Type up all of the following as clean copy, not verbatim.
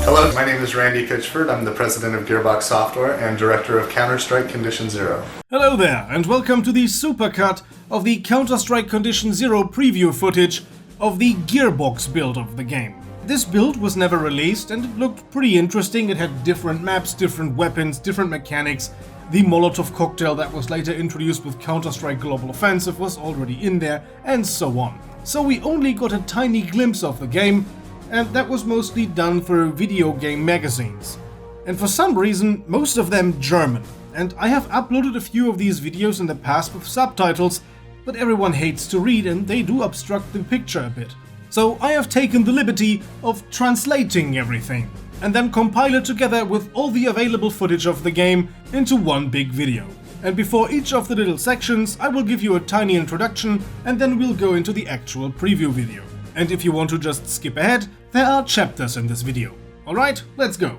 Hello, my name is Randy Kitchford. I'm the president of Gearbox Software and director of Counter-Strike Condition Zero. Hello there, and welcome to the supercut of the Counter-Strike Condition Zero preview footage of the Gearbox build of the game. This build was never released and it looked pretty interesting. It had different maps, different weapons, different mechanics. The Molotov cocktail that was later introduced with Counter-Strike Global Offensive was already in there, and so on. So we only got a tiny glimpse of the game, and that was mostly done through video game magazines. And for some reason, most of them German. And I have uploaded a few of these videos in the past with subtitles, but everyone hates to read and they do obstruct the picture a bit. So I have taken the liberty of translating everything, and then compile it together with all the available footage of the game into one big video. And before each of the little sections, I will give you a tiny introduction and then we'll go into the actual preview video. And if you want to just skip ahead, there are chapters in this video. Alright, let's go.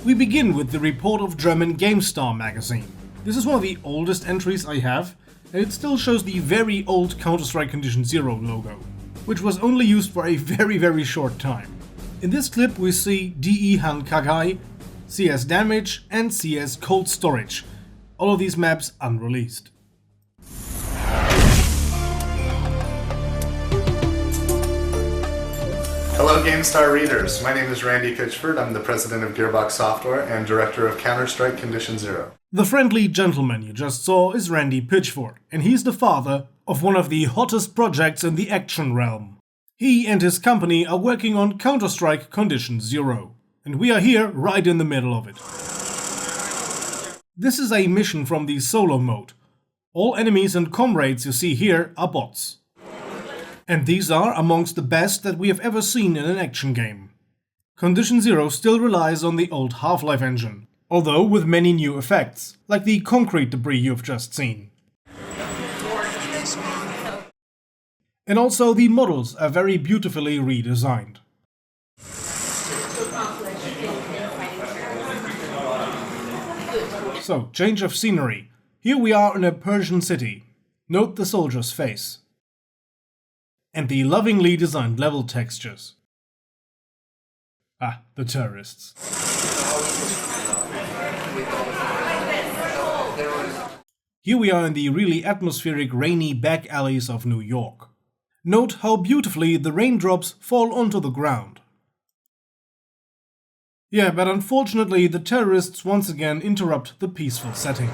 We begin with the report of German Gamestar magazine. This is one of the oldest entries I have, and it still shows the very old Counter-Strike Condition Zero logo, which was only used for a very short time. In this clip we see DE Han Kagai, CS Damage and CS Cold Storage. All of these maps unreleased. Hello Gamestar readers, my name is Randy Kitchford. I'm the president of Gearbox Software and director of Counter-Strike Condition Zero. The friendly gentleman you just saw is Randy Pitchford, and he's the father of one of the hottest projects in the action realm. He and his company are working on Counter-Strike Condition Zero, and we are here right in the middle of it. This is a mission from the solo mode. All enemies and comrades you see here are bots. And these are amongst the best that we have ever seen in an action game. Condition Zero still relies on the old Half-Life engine, although with many new effects, like the concrete debris you've just seen. And also the models are very beautifully redesigned. So, change of scenery. Here we are in a Persian city. Note the soldier's face. And the lovingly designed level textures. Ah, the terrorists. Here we are in the really atmospheric rainy back alleys of New York. Note how beautifully the raindrops fall onto the ground. Yeah, but unfortunately the terrorists once again interrupt the peaceful setting.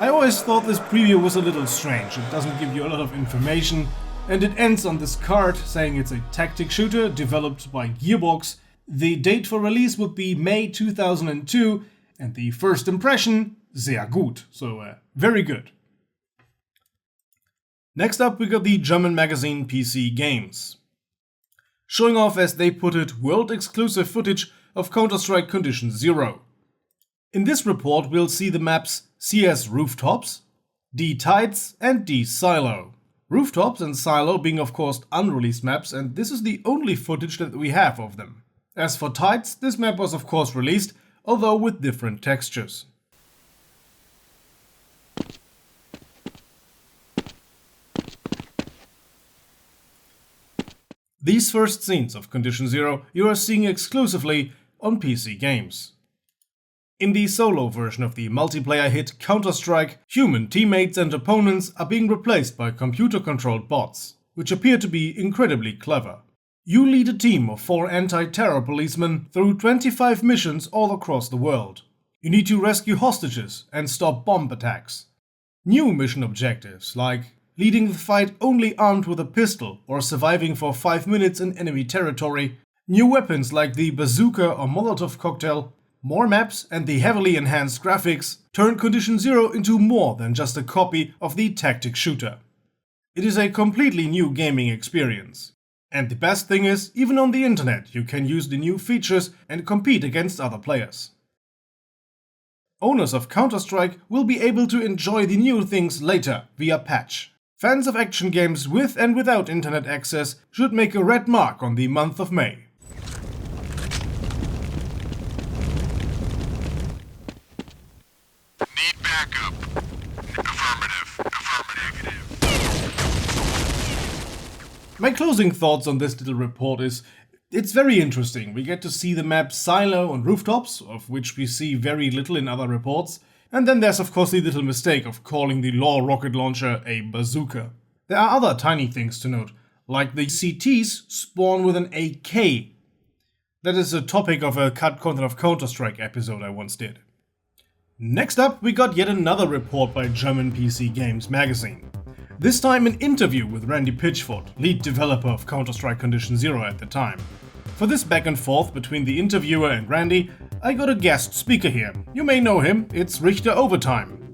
I always thought this preview was a little strange. It doesn't give you a lot of information, and it ends on this card saying it's a tactic shooter developed by Gearbox. The date for release would be May 2002, and the first impression, sehr gut, so very good. Next up we got the German magazine PC Games, showing off, as they put it, world-exclusive footage of Counter-Strike Condition Zero. In this report we'll see the maps CS Rooftops, D Tides and D Silo. Rooftops and Silo being of course unreleased maps, and this is the only footage that we have of them. As for Tides, this map was of course released, although with different textures. These first scenes of Condition Zero you are seeing exclusively on PC Games. In the solo version of the multiplayer hit Counter-Strike, human teammates and opponents are being replaced by computer-controlled bots, which appear to be incredibly clever. You lead a team of 4 anti-terror policemen through 25 missions all across the world. You need to rescue hostages and stop bomb attacks. New mission objectives like leading the fight only armed with a pistol or surviving for 5 minutes in enemy territory, new weapons like the bazooka or Molotov cocktail, more maps and the heavily enhanced graphics turn Condition Zero into more than just a copy of the tactic shooter. It is a completely new gaming experience. And the best thing is, even on the internet you can use the new features and compete against other players. Owners of Counter-Strike will be able to enjoy the new things later via patch. Fans of action games with and without internet access should make a red mark on the month of May. Need backup. Affirmative. Affirmative. My closing thoughts on this little report is, it's very interesting. We get to see the map Silo and Rooftops, of which we see very little in other reports. And then there's of course the little mistake of calling the Law rocket launcher a bazooka. There are other tiny things to note, like the CTs spawn with an AK. That is a topic of a cut content of Counter-Strike episode I once did. Next up, we got yet another report by German PC Games magazine. This time an interview with Randy Pitchford, lead developer of Counter-Strike Condition Zero at the time. For this back and forth between the interviewer and Randy, I got a guest speaker here. You may know him, it's Richter Overtime.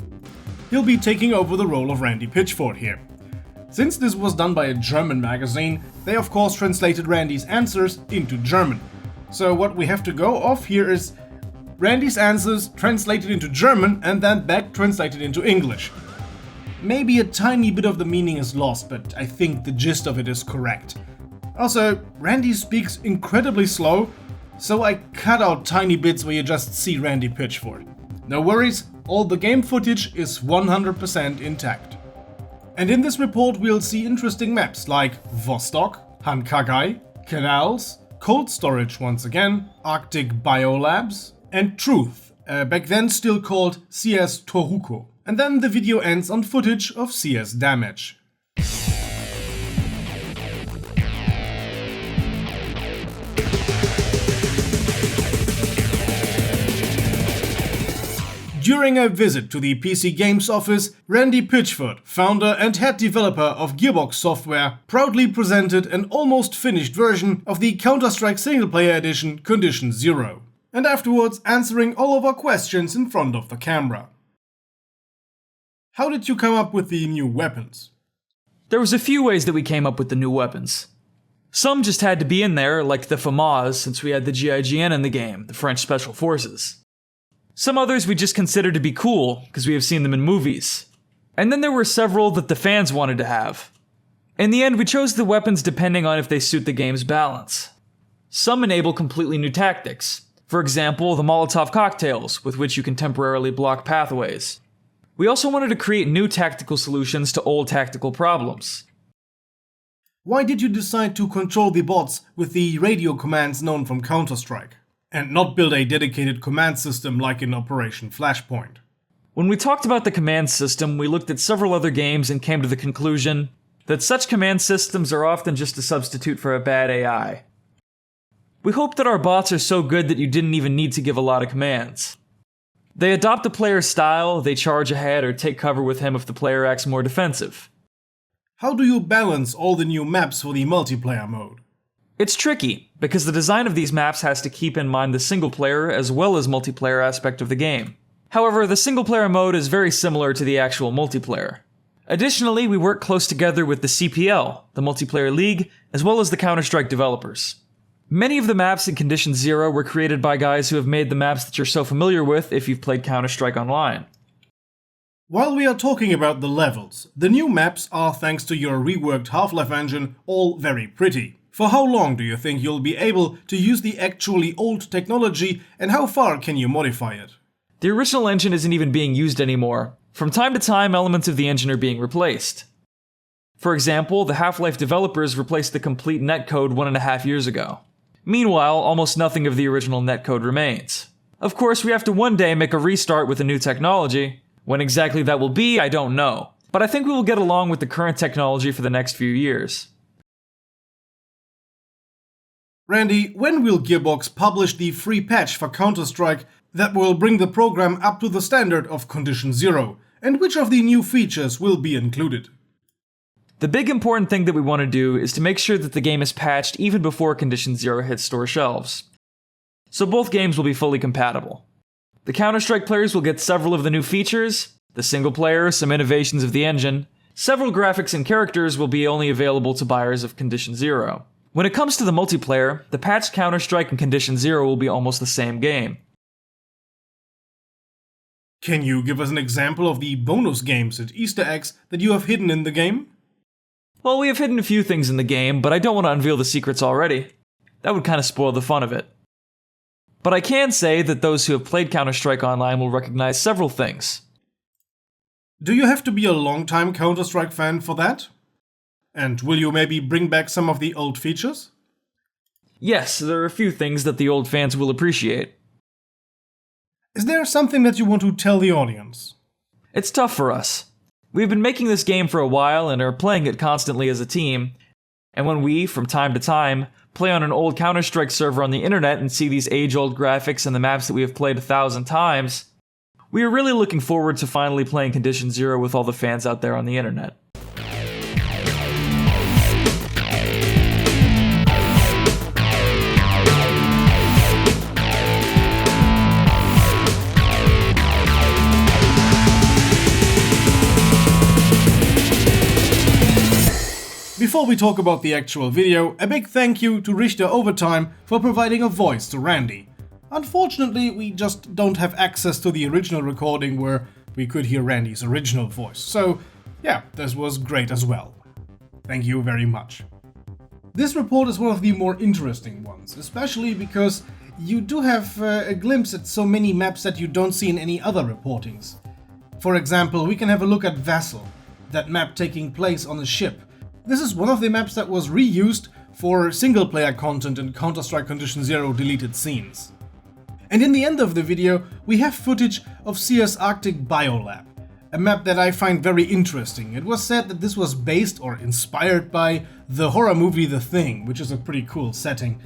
He'll be taking over the role of Randy Pitchford here. Since this was done by a German magazine, they of course translated Randy's answers into German. So what we have to go off here is Randy's answers translated into German and then back translated into English. Maybe a tiny bit of the meaning is lost, but I think the gist of it is correct. Also, Randy speaks incredibly slow, so I cut out tiny bits where you just see Randy Pitchford. No worries, all the game footage is 100% intact. And in this report we'll see interesting maps like Vostok, Hankagai, Canals, Cold Storage once again, Arctic Biolabs, and Truth, back then still called CS Toruko. And then the video ends on footage of CS Damage. During a visit to the PC Games office, Randy Pitchford, founder and head developer of Gearbox software, proudly presented an almost finished version of the Counter-Strike single-player edition Condition Zero, and afterwards answering all of our questions in front of the camera. How did you come up with the new weapons? There was a few ways that we came up with the new weapons. Some just had to be in there, like the FAMAS, since we had the GIGN in the game, the French Special Forces. Some others we just considered to be cool, because we have seen them in movies. And then there were several that the fans wanted to have. In the end, we chose the weapons depending on if they suit the game's balance. Some enable completely new tactics. For example, the Molotov cocktails, with which you can temporarily block pathways. We also wanted to create new tactical solutions to old tactical problems. Why did you decide to control the bots with the radio commands known from Counter-Strike, and not build a dedicated command system like in Operation Flashpoint? When we talked about the command system, we looked at several other games and came to the conclusion that such command systems are often just a substitute for a bad AI. We hope that our bots are so good that you didn't even need to give a lot of commands. They adopt a player's style, they charge ahead or take cover with him if the player acts more defensive. How do you balance all the new maps for the multiplayer mode? It's tricky, because the design of these maps has to keep in mind the single-player as well as multiplayer aspect of the game. However, the single-player mode is very similar to the actual multiplayer. Additionally, we work close together with the CPL, the Multiplayer League, as well as the Counter-Strike developers. Many of the maps in Condition Zero were created by guys who have made the maps that you're so familiar with if you've played Counter-Strike Online. While we are talking about the levels, the new maps are, thanks to your reworked Half-Life engine, all very pretty. For how long do you think you'll be able to use the actually old technology, and how far can you modify it? The original engine isn't even being used anymore. From time to time, elements of the engine are being replaced. For example, the Half-Life developers replaced the complete netcode 1.5 years ago. Meanwhile, almost nothing of the original netcode remains. Of course, we have to one day make a restart with the new technology. When exactly that will be, I don't know. But I think we will get along with the current technology for the next few years. Randy, when will Gearbox publish the free patch for Counter-Strike that will bring the program up to the standard of Condition Zero? And which of the new features will be included? The big important thing that we want to do is to make sure that the game is patched even before Condition Zero hits store shelves. So both games will be fully compatible. The Counter-Strike players will get several of the new features, the single player, some innovations of the engine. Several graphics and characters will be only available to buyers of Condition Zero. When it comes to the multiplayer, the patched Counter-Strike and Condition Zero will be almost the same game. Can you give us an example of the bonus games and Easter eggs that you have hidden in the game? Well, we have hidden a few things in the game, but I don't want to unveil the secrets already. That would kind of spoil the fun of it. But I can say that those who have played Counter-Strike Online will recognize several things. Do you have to be a long-time Counter-Strike fan for that? And will you maybe bring back some of the old features? Yes, there are a few things that the old fans will appreciate. Is there something that you want to tell the audience? It's tough for us. We've been making this game for a while and are playing it constantly as a team, and when we, from time to time, play on an old Counter-Strike server on the internet and see these age-old graphics and the maps that we have played 1,000 times, we are really looking forward to finally playing Condition Zero with all the fans out there on the internet. Before we talk about the actual video, a big thank you to Richter Overtime for providing a voice to Randy. Unfortunately, we just don't have access to the original recording where we could hear Randy's original voice, so yeah, this was great as well. Thank you very much. This report is one of the more interesting ones, especially because you do have a glimpse at so many maps that you don't see in any other reportings. For example, we can have a look at Vassal, that map taking place on a ship. This is one of the maps that was reused for single-player content in Counter-Strike Condition Zero deleted scenes. And in the end of the video, we have footage of CS Arctic Biolab, a map that I find very interesting. It was said that this was based or inspired by the horror movie The Thing, which is a pretty cool setting.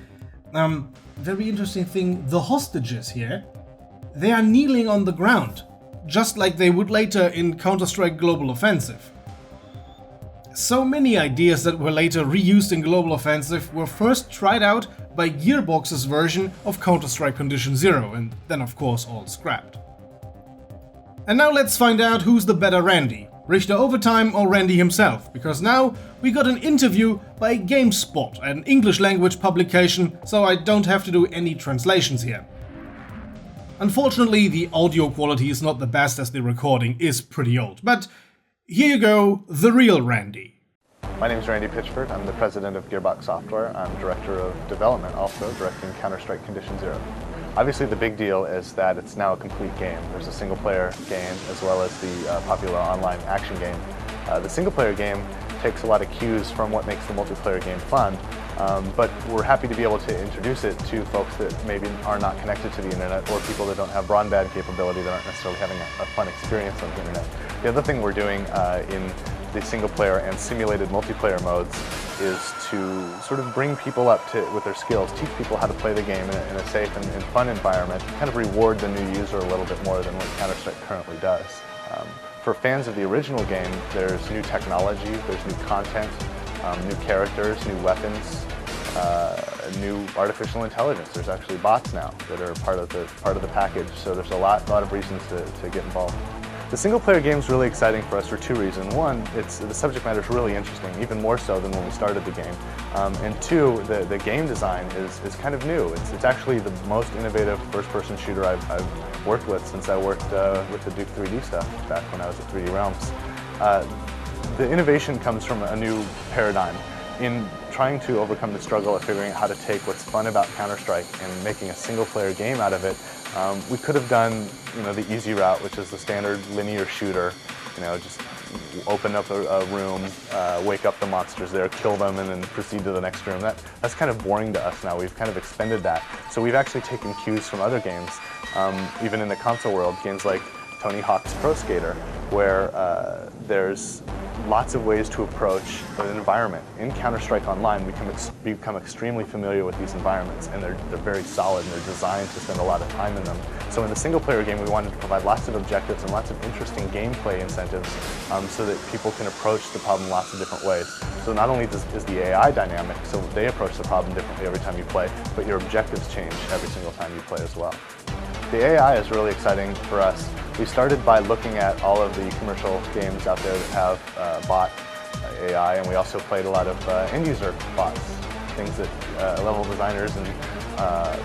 Very interesting thing, the hostages here, they are kneeling on the ground, just like they would later in Counter-Strike Global Offensive. So many ideas that were later reused in Global Offensive were first tried out by Gearbox's version of Counter-Strike Condition Zero, and then of course all scrapped. And now let's find out who's the better Randy, Richter Overtime or Randy himself, because now we got an interview by Gamespot, an English language publication, so I don't have to do any translations here. Unfortunately, the audio quality is not the best as the recording is pretty old, but here you go, the real Randy. My name is Randy Pitchford. I'm the president of Gearbox Software. I'm director of development, also directing Counter-Strike Condition Zero. Obviously, the big deal is that it's now a complete game. There's a single-player game as well as the popular online action game. The single-player game takes a lot of cues from what makes the multiplayer game fun, but we're happy to be able to introduce it to folks that maybe are not connected to the internet or people that don't have broadband capability that aren't necessarily having a fun experience on the internet. The other thing we're doing in the single player and simulated multiplayer modes is to sort of bring people up to with their skills, teach people how to play the game in a safe and fun environment, kind of reward the new user a little bit more than what Counter-Strike currently does. For fans of the original game, there's new technology, there's new content, new characters, new weapons, new artificial intelligence. There's actually bots now that are part of the package, so there's a lot of reasons to get involved. The single-player game is really exciting for us for two reasons. One, the subject matter is really interesting, even more so than when we started the game. And two, the game design is kind of new. It's actually the most innovative first-person shooter I've worked with since I worked with the Duke 3D stuff back when I was at 3D Realms. The innovation comes from a new paradigm. In trying to overcome the struggle of figuring out how to take what's fun about Counter-Strike and making a single-player game out of it, we could have done, the easy route, which is the standard linear shooter. Just open up a room, wake up the monsters there, kill them, and then proceed to the next room. That's kind of boring to us now. We've kind of expended that. So we've actually taken cues from other games, even in the console world, games like Tony Hawk's Pro Skater, where there's lots of ways to approach an environment. In Counter-Strike Online, we become extremely familiar with these environments, and they're very solid, and they're designed to spend a lot of time in them. So in the single-player game, we wanted to provide lots of objectives and lots of interesting gameplay incentives so that people can approach the problem lots of different ways. So not only is the AI dynamic, so they approach the problem differently every time you play, but your objectives change every single time you play as well. The AI is really exciting for us. We started by looking at all of the commercial games out there that have bot AI, and we also played a lot of end-user bots, things that level designers and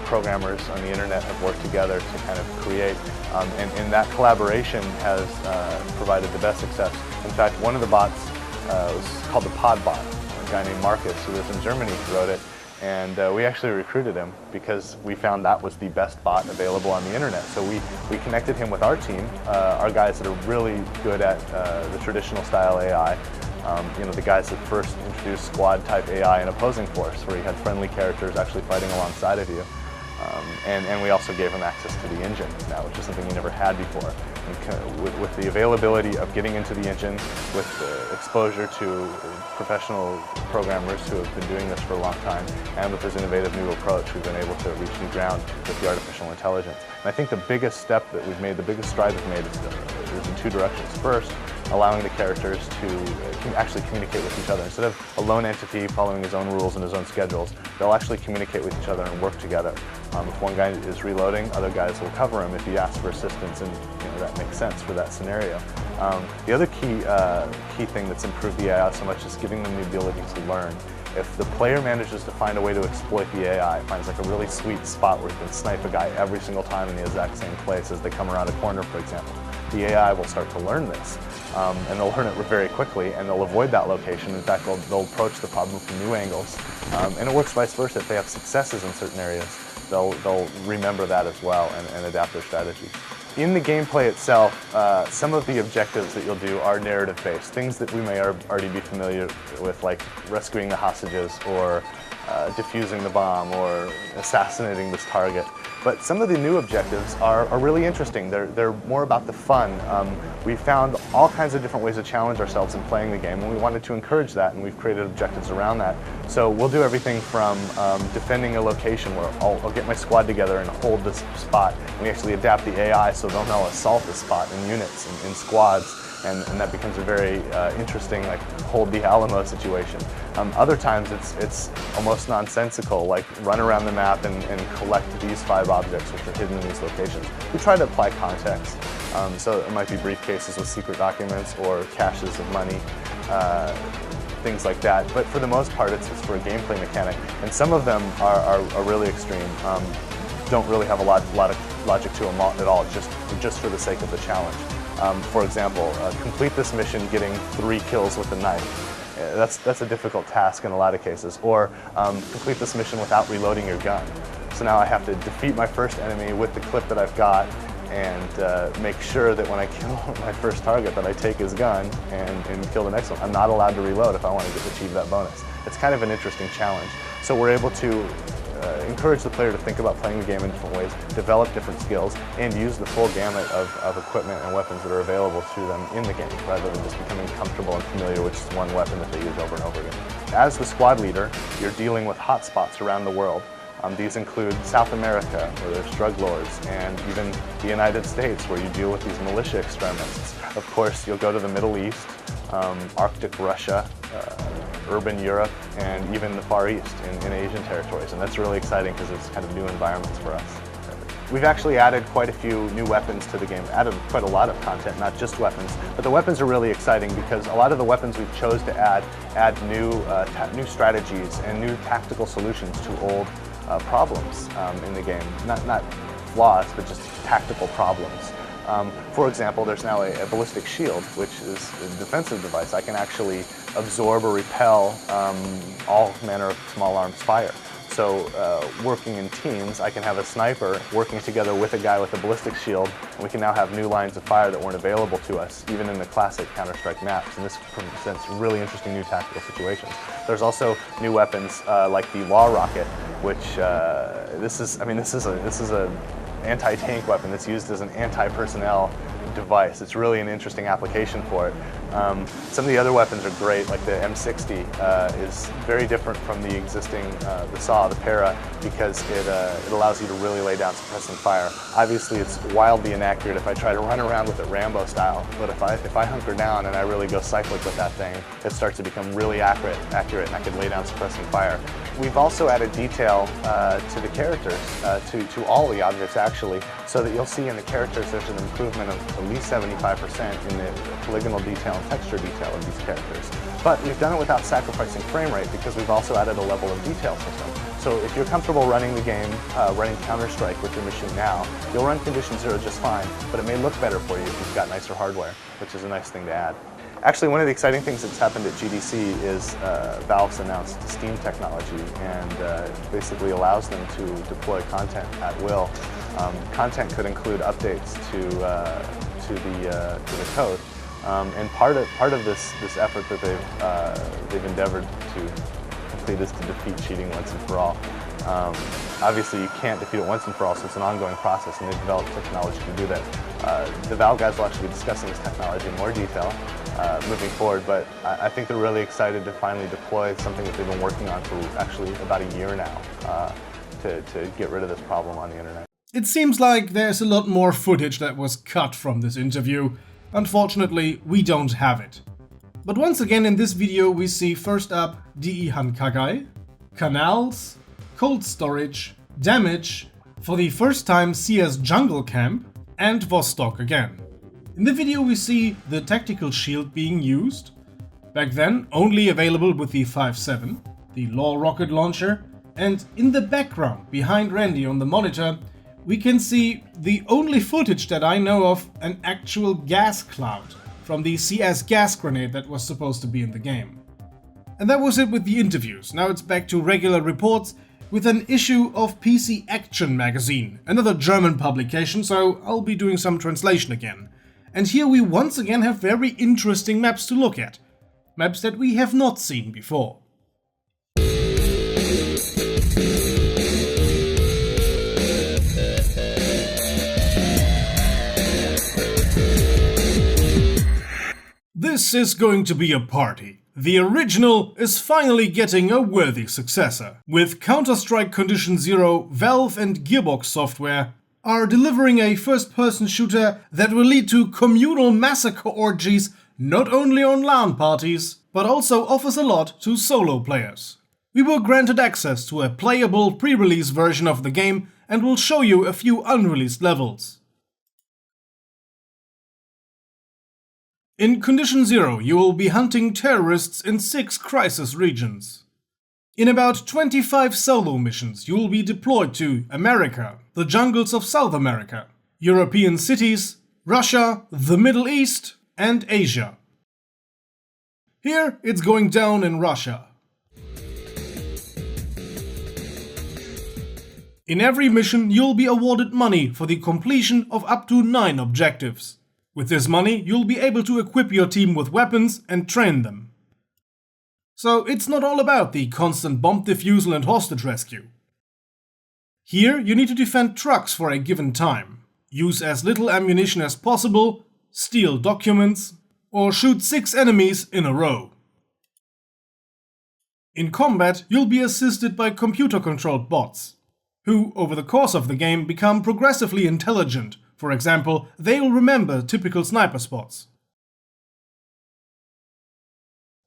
programmers on the internet have worked together to kind of create. And that collaboration has provided the best success. In fact, one of the bots was called the Pod Bot. A guy named Marcus, who lives in Germany, wrote it. And we actually recruited him because we found that was the best bot available on the internet. So we connected him with our team, our guys that are really good at the traditional style AI, The guys that first introduced squad-type AI in Opposing Force, where you had friendly characters actually fighting alongside of you. And we also gave them access to the engine now, which is something you never had before. And with the availability of getting into the engine, with exposure to professional programmers who have been doing this for a long time, and with this innovative new approach, we've been able to reach new ground with the artificial intelligence. And I think the biggest step that we've made, the biggest stride we've made is in two directions. First, allowing the characters to actually communicate with each other. Instead of a lone entity following his own rules and his own schedules, they'll actually communicate with each other and work together. If one guy is reloading, other guys will cover him if he asks for assistance, and that makes sense for that scenario. The other key thing that's improved the AI so much is giving them the ability to learn. If the player manages to find a way to exploit the AI, finds like a really sweet spot where you can snipe a guy every single time in the exact same place as they come around a corner, for example, the AI will start to learn this. And they'll learn it very quickly, and they'll avoid that location. In fact, they'll approach the problem from new angles. And it works vice versa. If they have successes in certain areas, they'll remember that as well and adapt their strategies. In the gameplay itself, some of the objectives that you'll do are narrative-based, things that we may already be familiar with, like rescuing the hostages or defusing the bomb or assassinating this target. But some of the new objectives are really interesting. They're more about the fun. We found all kinds of different ways to challenge ourselves in playing the game, and we wanted to encourage that, and we've created objectives around that. So we'll do everything from defending a location where I'll get my squad together and hold this spot, and we actually adapt the AI so they'll now assault the spot in units, in squads. And that becomes a very interesting, like, hold the Alamo situation. Other times it's almost nonsensical, like run around the map and collect these 5 objects which are hidden in these locations. We try to apply context. So it might be briefcases with secret documents or caches of money, things like that. But for the most part, it's for a gameplay mechanic. And some of them are really extreme. Don't really have a lot of logic to them at all, just for the sake of the challenge. For example, complete this mission getting 3 kills with a knife. That's a difficult task in a lot of cases. Or complete this mission without reloading your gun. So now I have to defeat my first enemy with the clip that I've got and make sure that when I kill my first target that I take his gun and kill the next one. I'm not allowed to reload if I want to achieve that bonus. It's kind of an interesting challenge. So we're able to encourage the player to think about playing the game in different ways, develop different skills, and use the full gamut of equipment and weapons that are available to them in the game, rather than just becoming comfortable and familiar with just one weapon that they use over and over again. As the squad leader, you're dealing with hotspots around the world. These include South America, where there's drug lords, and even the United States, where you deal with these militia extremists. Of course, you'll go to the Middle East, Arctic Russia, urban Europe, and even the Far East in Asian territories. And that's really exciting because it's kind of new environments for us. We've actually added quite a few new weapons to the game, added quite a lot of content, not just weapons. But the weapons are really exciting because a lot of the weapons we've chose to add new strategies and new tactical solutions to old problems in the game. Not flaws, but just tactical problems. For example, there's now a ballistic shield, which is a defensive device. I can actually absorb or repel all manner of small arms fire. So working in teams, I can have a sniper working together with a guy with a ballistic shield, and we can now have new lines of fire that weren't available to us, even in the classic Counter-Strike maps, and this presents really interesting new tactical situations. There's also new weapons like the Law Rocket, which this is an anti-tank weapon that's used as an anti-personnel device. It's really an interesting application for it. Some of the other weapons are great, like the M60 is very different from the existing, the SAW, the Para, because it allows you to really lay down suppressing fire. Obviously it's wildly inaccurate if I try to run around with it Rambo style, but if I hunker down and I really go cyclic with that thing, it starts to become really accurate, and I can lay down suppressing fire. We've also added detail to the characters, to all the objects actually, so that you'll see in the characters there's an improvement of at least 75% in the polygonal detail and texture detail of these characters. But we've done it without sacrificing frame rate because we've also added a level of detail system. So if you're comfortable running the game, running Counter-Strike with your machine now, you'll run Condition Zero just fine, but it may look better for you if you've got nicer hardware, which is a nice thing to add. Actually, one of the exciting things that's happened at GDC is Valve's announced Steam technology, and basically allows them to deploy content at will. Content could include updates to the code, And part of this effort that they've endeavored to complete is to defeat cheating once and for all. Obviously, you can't defeat it once and for all, so it's an ongoing process, and they've developed technology to do that. The Valve guys will actually be discussing this technology in more detail moving forward, but I think they're really excited to finally deploy something that they've been working on for actually about a year now to get rid of this problem on the internet. It seems like there's a lot more footage that was cut from this interview. Unfortunately, we don't have it. But once again in this video we see first up Diihan Kagai, canals, cold storage, damage, for the first time CS Jungle Camp, and Vostok again. In the video we see the tactical shield being used, back then only available with the 5.7, the Law rocket launcher, and in the background behind Randy on the monitor we can see the only footage that I know of an actual gas cloud from the CS gas grenade that was supposed to be in the game. And that was it with the interviews. Now it's back to regular reports with an issue of PC Action magazine, another German publication, so I'll be doing some translation again. And here we once again have very interesting maps to look at. Maps that we have not seen before. This is going to be a party. The original is finally getting a worthy successor. With Counter-Strike Condition Zero, Valve and Gearbox Software are delivering a first-person shooter that will lead to communal massacre orgies not only on LAN parties, but also offers a lot to solo players. We were granted access to a playable pre-release version of the game and will show you a few unreleased levels. In Condition Zero, you will be hunting terrorists in 6 crisis regions. In about 25 solo missions, you will be deployed to America, the jungles of South America, European cities, Russia, the Middle East, and Asia. Here, it's going down in Russia. In every mission, you'll be awarded money for the completion of up to 9 objectives. With this money, you'll be able to equip your team with weapons and train them. So it's not all about the constant bomb defusal and hostage rescue. Here, you need to defend trucks for a given time, use as little ammunition as possible, steal documents, or shoot 6 enemies in a row. In combat, you'll be assisted by computer-controlled bots, who, over the course of the game, become progressively intelligent. For example, they'll remember typical sniper spots.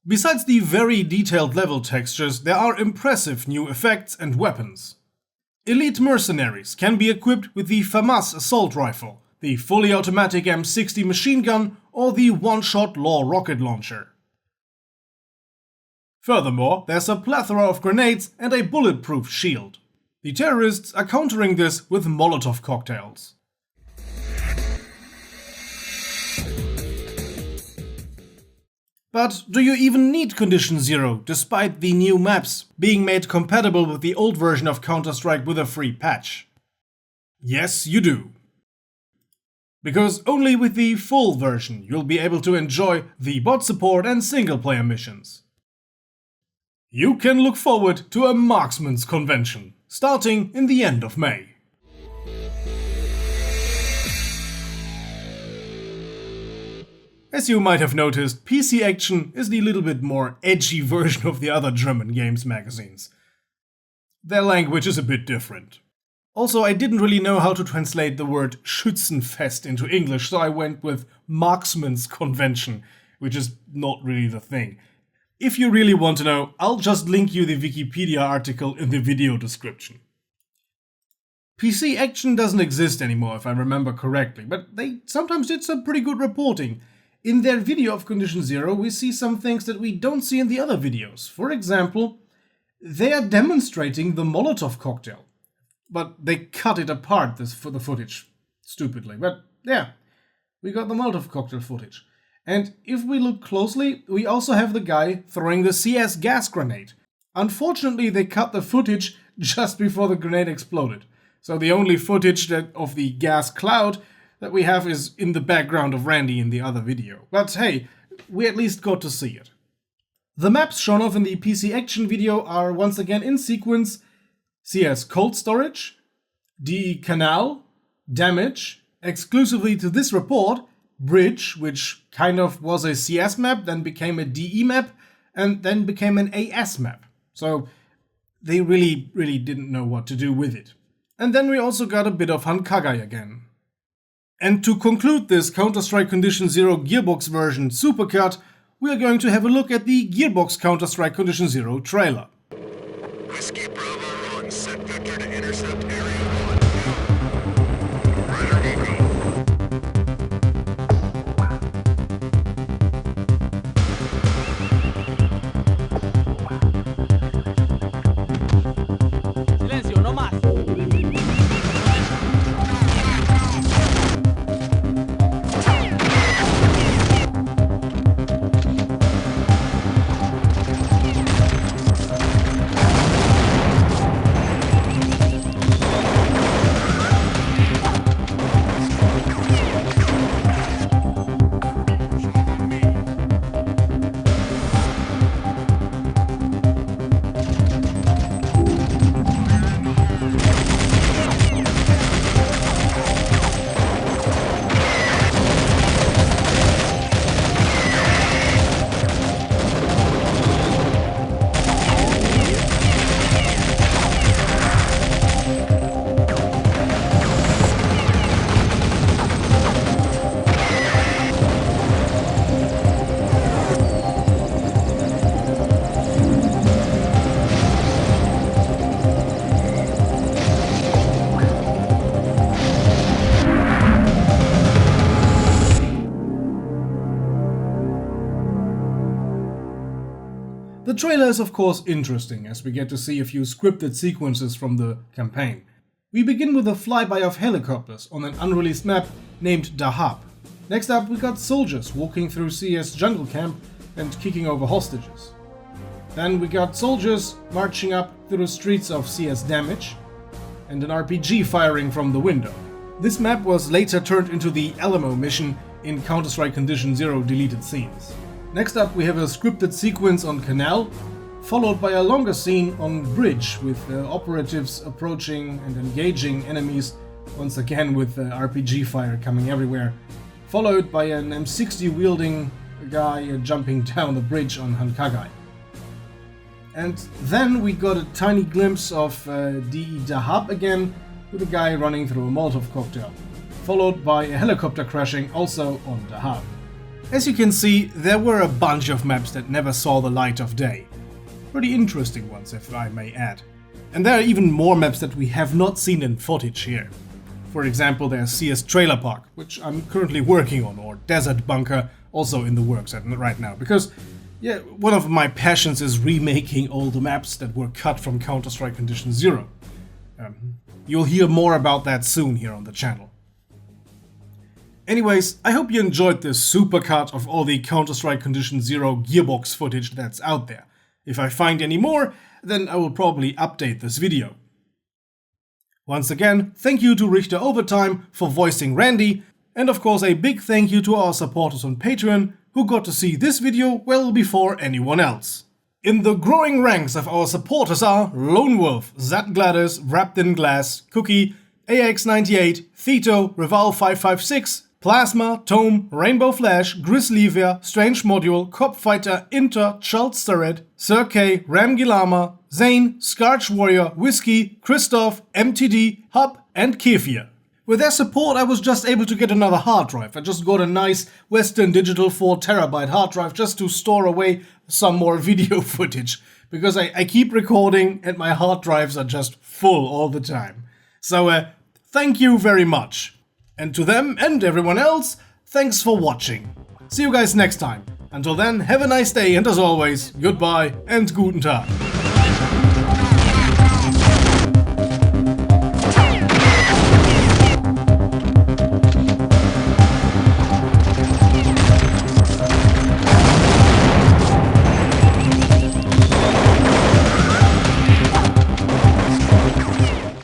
Besides the very detailed level textures, there are impressive new effects and weapons. Elite mercenaries can be equipped with the FAMAS assault rifle, the fully automatic M60 machine gun, or the one-shot Law rocket launcher. Furthermore, there's a plethora of grenades and a bulletproof shield. The terrorists are countering this with Molotov cocktails. But do you even need Condition Zero, despite the new maps being made compatible with the old version of Counter-Strike with a free patch? Yes, you do. Because only with the full version you'll be able to enjoy the bot support and single-player missions. You can look forward to a marksman's convention, starting in the end of May. As you might have noticed, PC Action is the little bit more edgy version of the other German games magazines. Their language is a bit different. Also, I didn't really know how to translate the word Schützenfest into English, so I went with Marksman's Convention, which is not really the thing. If you really want to know, I'll just link you the Wikipedia article in the video description. PC Action doesn't exist anymore, if I remember correctly, but they sometimes did some pretty good reporting. In their video of Condition Zero, we see some things that we don't see in the other videos. For example, they are demonstrating the Molotov cocktail. But they cut it apart for the footage, stupidly. But yeah, we got the Molotov cocktail footage. And if we look closely, we also have the guy throwing the CS gas grenade. Unfortunately, they cut the footage just before the grenade exploded. So the only footage of the gas cloud that we have is in the background of Randy in the other video. But hey, we at least got to see it. The maps shown off in the PC Action video are once again in sequence: CS Cold Storage, DE Canal, Damage, exclusively to this report, Bridge, which kind of was a CS map, then became a DE map, and then became an AS map. So they really didn't know what to do with it. And then we also got a bit of Hankagai again. And to conclude this Counter-Strike Condition Zero Gearbox version Supercut, we are going to have a look at the Gearbox Counter-Strike Condition Zero trailer. Whiskey Bravo on set vector to intercept area 1. Rider Eagle. Silencio, no más. The trailer is of course interesting, as we get to see a few scripted sequences from the campaign. We begin with a flyby of helicopters on an unreleased map named Dahab. Next up, we got soldiers walking through CS jungle camp and kicking over hostages. Then we got soldiers marching up through the streets of CS Damage, and an RPG firing from the window. This map was later turned into the Alamo mission in Counter-Strike Condition Zero deleted scenes. Next up, we have a scripted sequence on Canal, followed by a longer scene on Bridge with operatives approaching and engaging enemies, once again with RPG fire coming everywhere, followed by an M60 wielding guy jumping down the bridge on Hankagai. And then we got a tiny glimpse of DE Dahab again, with a guy running through a Molotov cocktail, followed by a helicopter crashing also on Dahab. As you can see, there were a bunch of maps that never saw the light of day. Pretty interesting ones, if I may add. And there are even more maps that we have not seen in footage here. For example, there's CS Trailer Park, which I'm currently working on, or Desert Bunker, also in the works right now, because yeah, one of my passions is remaking all the maps that were cut from Counter-Strike Condition Zero. You'll hear more about that soon here on the channel. Anyways, I hope you enjoyed this supercut of all the Counter-Strike Condition Zero Gearbox footage that's out there. If I find any more, then I will probably update this video. Once again, thank you to Richter Overtime for voicing Randy, and of course a big thank you to our supporters on Patreon, who got to see this video well before anyone else. In the growing ranks of our supporters are Lone Wolf, Zat Gladys, Wrapped in Glass, Cookie, AX98, Thito, Rival556, Plasma, Tome, Rainbow Flash, Grizzlyvia, Strange Module, Cop Fighter, Inter, Charles Sir K, Ramgilama, Zane, Scarch Warrior, Whiskey, Christoph, MTD, Hub, and Kefir. With their support, I was just able to get another hard drive. I just got a nice Western Digital 4TB hard drive just to store away some more video footage, because I keep recording and my hard drives are just full all the time. So thank you very much. And to them and everyone else, thanks for watching. See you guys next time. Until then, have a nice day, and as always, goodbye and guten Tag.